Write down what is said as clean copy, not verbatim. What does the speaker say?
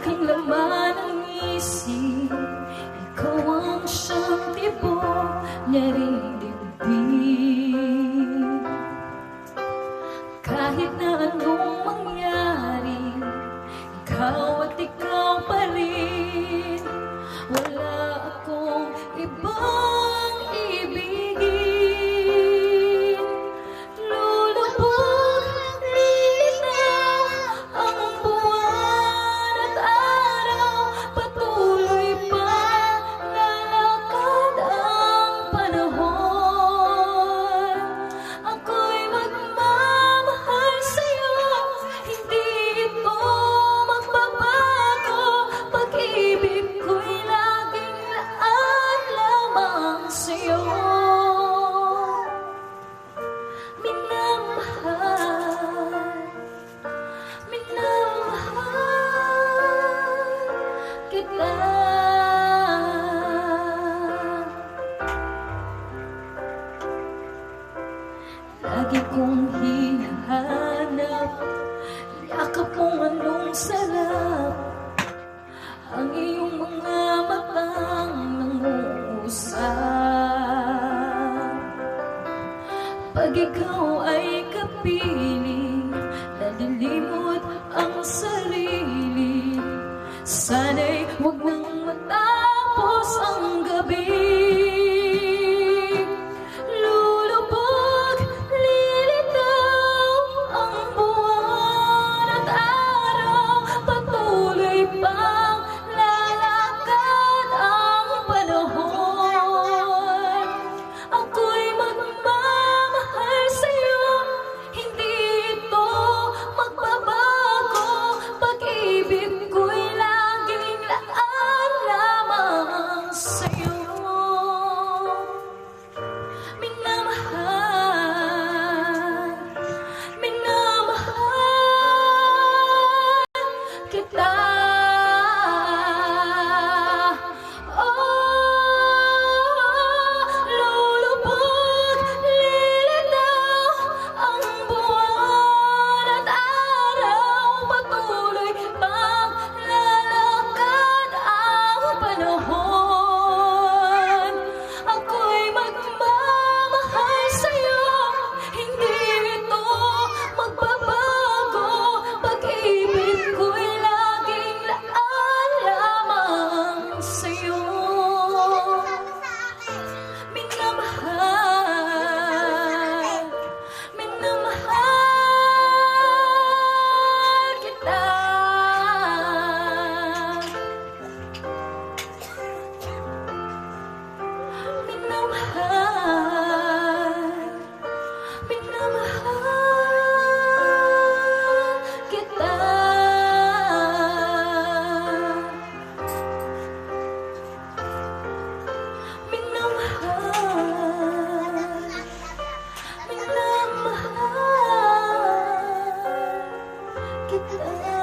kang laman ng isip, ikaw ang siyang tibok niya rin dibdib. Kahit na anong mangyari, ikaw at ikaw pa rin. Wala akong ibang ibigin. Lulubog, lilitaw ang buwan at araw, patuloy pa lalakad ang panahon. Ako'y magmamahal sa'yo, hindi ito magbabago. Pag-ibig ko'y laging laan lamang sa'yo. Minamahal kita. Lagi kong hinahanap, yakap mong anong sarap, ang iyong mga matang nangungusap. Pag ikaw ay kapiling, nalilimot ang sarili. Sana'y huwag nang matapos ang gabi. Lulubog, lilitaw ang buwan at araw, patuloy pang lalakad ang panahon. Ako'y magmamahal sa'yo, hindi ito magbabago. Pag-ibig ko'y laging laan lamang sa'yo. Minamahal, minamahal kita. Lulubog, lilitaw ang buwan at araw, patuloy pang lalakad ang panahon. Ako'y magmamahal sa'yo, hindi ito magbabago. Pag-ibig ko'y laging laan lamang sa'yo. Minamahal, minamahal kita. Minamahal, minamahal kita. Minamahal, minamahal kita.